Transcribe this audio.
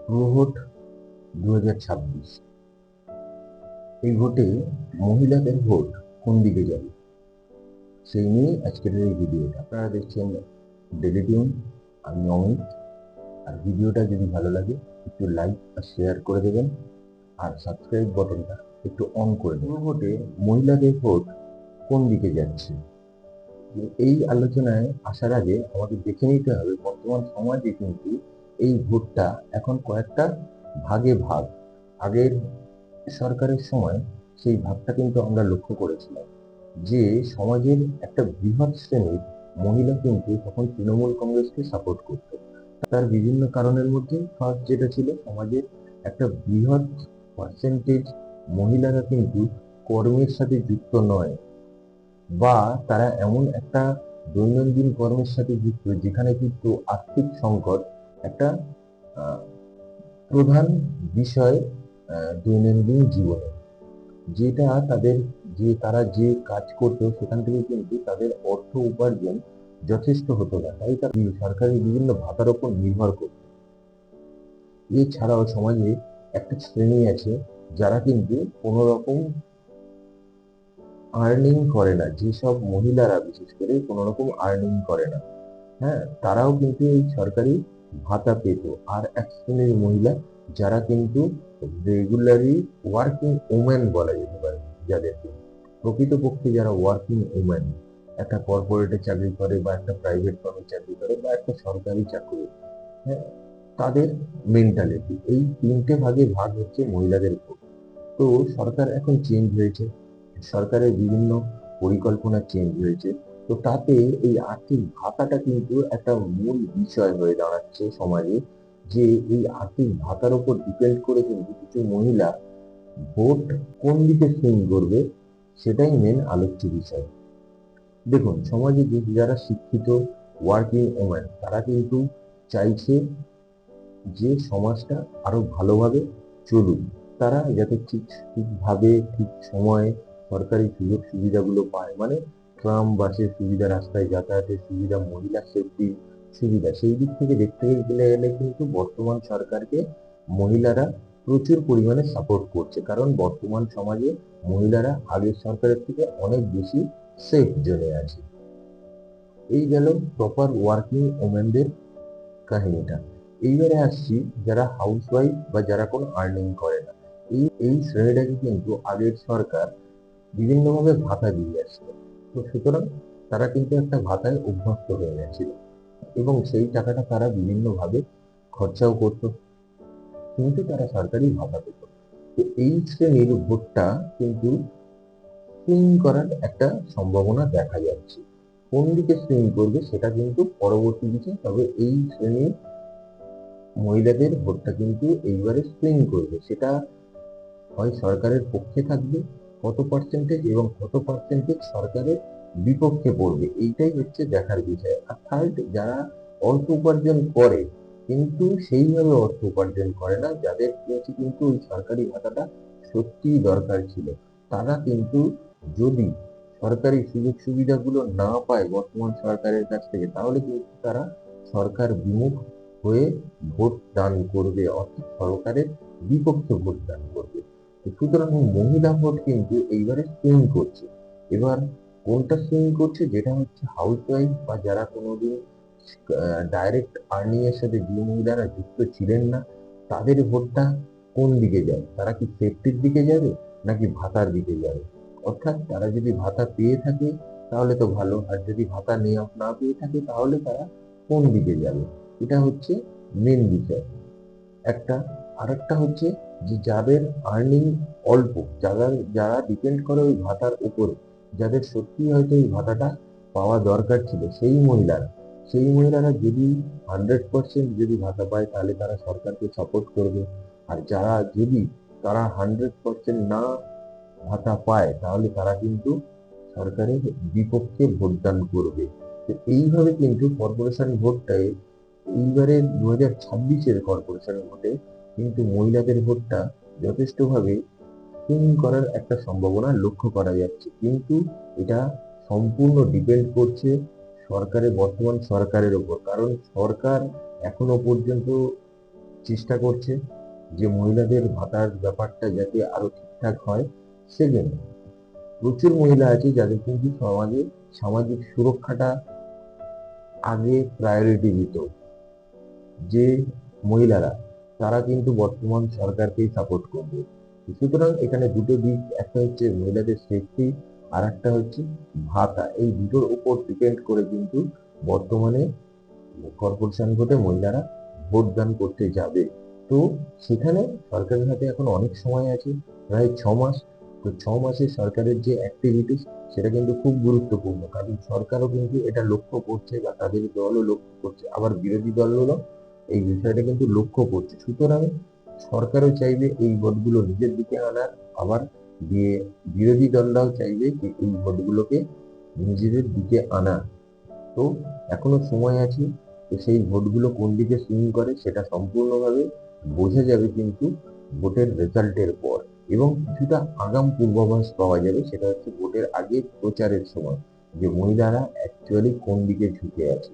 Vote 2026। এই ভোটে মহিলাদের ভোট কোন দিকে যাবে সেই নিয়ে আজকের এই ভিডিওটা। আপনারা দেখছেন ডেলি টিউন, আমি অমিত। আর ভিডিওটা যদি ভালো লাগে একটু লাইক আর শেয়ার করে দেবেন, আর সাবস্ক্রাইব বাটনটা একটু অন করে দেবেন। ভোটে মহিলাদের ভোট কোন দিকে যাচ্ছে, এই আলোচনায় আসার আগে আমাদের দেখে নিতে হবে বর্তমান সমাজে কিন্তু এই ভোটটা এখন কয়েকটা ভাগে ভাগ। আগের সরকারের সময় সেই ভাগটা কিন্তু আমরা লক্ষ্য করেছিলাম যে সমাজের একটা বৃহৎ শ্রেণীর মহিলা কিন্তু তখন তৃণমূল কংগ্রেসকে সাপোর্ট করত। তার বিভিন্ন কারণের মধ্যে ফার্স্ট যেটা ছিল, সমাজের একটা বৃহৎ পার্সেন্টেজ মহিলারা কিন্তু কর্মের সাথে যুক্ত নয়, বা তারা এমন একটা দৈনন্দিন কর্মের সাথে যুক্ত যেখানে কিন্তু আর্থিক সংকট একটা আহ, প্রধান বিষয় দৈনন্দিন জীবনে। যেটা তাদের, যে তারা যে কাজ করতো সেখান থেকে কিন্তু তাদের অর্থ উপার্জন যথেষ্ট হতো না, তাই তারা সরকারি বিভিন্ন ভাতার উপর নির্ভর করত। এছাড়াও সমাজে একটা শ্রেণী আছে যারা কিন্তু কোনো রকম আর্নিং করে না, যেসব মহিলারা বিশেষ করে কোনো রকম আর্নিং করে না, হ্যাঁ, তারাও কিন্তু এই সরকারি ভাতা পেত। আর এক শ্রেণীর মহিলা যারা কিন্তু রেগুলারলি ওয়ার্কিং ওমেন বলা যেতে পারে, যাদেরকে প্রকৃতপক্ষে যারা ওয়ার্কিং ওমেন, একটা কর্পোরেটে চাকরি করে বা একটা প্রাইভেট ফার্মে চাকরি করে বা একটা সরকারি চাকরি, হ্যাঁ, তাদের মেন্টালিটি, এই তিনটে ভাগে ভাগ হচ্ছে মহিলাদের উপর। তো সরকার এখন চেঞ্জ হয়েছে, সরকারের বিভিন্ন পরিকল্পনা চেঞ্জ হয়েছে। তো তাতে এই আর্থিক ভাতাটা কিন্তু একটা মূল বিষয় হয়ে দাঁড়াচ্ছে সমাজে, যে এই আর্থিক ভাতার উপর ডিপেন্ড করে কিন্তু কিছু মহিলা ভোট কোন দিকে সুইং করবে সেটাই মেন আলোচ্য বিষয়। দেখুন, সমাজে যারা শিক্ষিত ওয়ার্কিং ওম্যান তারা কিন্তু চাইছে যে সমাজটা আরো ভালোভাবে চলুক, তারা যাতে ঠিকভাবে ঠিক সময়ে সরকারি সুযোগ সুবিধাগুলো পায়, মানে ট্রাম বাসের সুবিধা, রাস্তায় যাতায়াতের সুবিধা, মহিলা সেফটি সুবিধা, সেই দিক থেকে দেখতে গেলে কিন্তু বর্তমান সরকারকে মহিলারা প্রচুর পরিমাণে সাপোর্ট করছে, কারণ বর্তমান সমাজে মহিলারা আগের সরকারের থেকে অনেক বেশি সেফ জোনে আছে। এই গেল প্রপার ওয়ার্কিং ওমেনদের কাহিনীটা। এইবারে আসছি যারা হাউস ওয়াইফ বা যারা কোনো আর্নিং করে না। এই শ্রেণীটাকে কিন্তু আগের সরকার বিভিন্নভাবে ভাতা দিয়ে আসছে। তো সুতরাং তারা কিন্তু একটা ভাতায় অভ্যস্ত হয়ে গেছিল এবং সেই টাকাটা তারা বিভিন্নভাবে খরচাও করত, কিন্তু তারা সরকারি ভাতা পেত। তো এই শ্রেণীর ভোটটা কিন্তু সুইং করার একটা সম্ভাবনা দেখা যাচ্ছে। কোন দিকে সুইং করবে সেটা কিন্তু পরবর্তী বিষয়, তবে এই শ্রেণীর মহিলাদের ভোটটা কিন্তু এইবারে সুইং করবে, সেটা হয় সরকারের পক্ষে থাকবে কত পার্সেন্টেজ, এবং কত পার্সেন্টেজ সরকারের বিপক্ষে পড়বে, এইটাই হচ্ছে দেখার বিষয়। আর থার্ড, যারা অর্থ উপার্জন করে কিন্তু সেইভাবে অর্থ উপার্জন করে না, যাদের কাছে কিন্তু ওই সরকারি ভাতাটা সত্যিই দরকার ছিল, তারা কিন্তু যদি সরকারি সুযোগ সুবিধাগুলো না পায় বর্তমান সরকারের কাছ থেকে, তাহলে কিন্তু তারা সরকার বিমুখ হয়ে ভোট দান করবে, অর্থাৎ সরকারের বিপক্ষে ভোট দান করবে। সুতরাং মহিলা ভোট কিন্তু এইবারে সুইং করছে। এবার কোনটা সুইং করছে, যেটা হচ্ছে হাউস ওয়াইফ বা যারা কোনোদিন ডাইরেক্ট আর্নিং এর সাথে, যে মহিলারা যুক্ত ছিলেন না, তাদের ভোটটা কোন দিকে যায়, তারা কি সেফটির দিকে যাবে নাকি ভাতার দিকে যাবে। অর্থাৎ তারা যদি ভাতা পেয়ে থাকে তাহলে তো ভালো, আর যদি ভাতা না পেয়ে থাকে তাহলে তারা কোন দিকে যাবে, এটা হচ্ছে মেন বিষয় একটা। আরেকটা হচ্ছে যে যাদের আর্নিং অল্প, যারা যারা ডিপেন্ড করে ওই ভাতার উপরে, যাদের সত্যি হয়তো এই ভাতাটা পাওয়া দরকার ছিল, সেই মহিলারা যদি 100% যদি ভাতা পায় তাহলে তারা সরকারকে সাপোর্ট করবে। আর যারা যদি তারা 100% না ভাতা পায় তাহলে তারা কিন্তু সরকারের বিপক্ষে ভোটদান করবে। তো এইভাবে কিন্তু কর্পোরেশন ভোটটায়, এইবারে 2026-এর কর্পোরেশন ভোটে কিন্তু মহিলাদের ভোটটা যথেষ্টভাবে সুইং করার একটা সম্ভাবনা লক্ষ্য করা যাচ্ছে, কিন্তু এটা সম্পূর্ণ ডিপেন্ড করছে বর্তমান সরকারের উপর, কারণ সরকার এখনো পর্যন্ত চেষ্টা করছে যে মহিলাদের ভাতার ব্যাপারটা যাতে আরো ঠিকঠাক হয়। সেকেন্ড, প্রচুর মহিলা আছে যাদের কিন্তু সমাজে সামাজিক সুরক্ষাটা আগে প্রায়োরিটি দিত, যে মহিলারা, তারা কিন্তু বর্তমান সরকারকেই সাপোর্ট করবে। সুতরাং এখানে দুটো দিক, একটা হচ্ছে মহিলাদের সেফটি, আর একটা হচ্ছে ভাতা। এই দুটোর উপর ডিপেন্ড করে কিন্তু বর্তমানে কর্পোরেশন ভোটে মহিলারা ভোট দান করতে যাবে। তো সেখানে সরকারের হাতে এখন অনেক সময় আছে, প্রায় 6 মাস। তো 6 মাসে সরকারের যে অ্যাক্টিভিটিস, সেটা কিন্তু খুব গুরুত্বপূর্ণ, কারণ সরকারও কিন্তু এটা লক্ষ্য করছে, বা তাদের দলও লক্ষ্য করছে, আবার বিরোধী দলগুলো এই বিষয়টা কিন্তু লক্ষ্য করছে। সুতরাং সরকারও চাইবে এই ভোটগুলো নিজের দিকে আনার, আবার দিয়ে বিরোধী দলরাও চাইবে যে এই ভোটগুলোকে নিজেদের দিকে আনার। তো এখনো সময় আছে। তো সেই ভোটগুলো কোন দিকে সুইং করে সেটা সম্পূর্ণভাবে বোঝা যাবে কিন্তু ভোটের রেজাল্টের পর। এবং কিছুটা আগাম পূর্বাভাস পাওয়া যাবে, সেটা হচ্ছে ভোটের আগে প্রচারের সময়, যে মহিলারা অ্যাকচুয়ালি কোন দিকে ঝুঁকে আছে।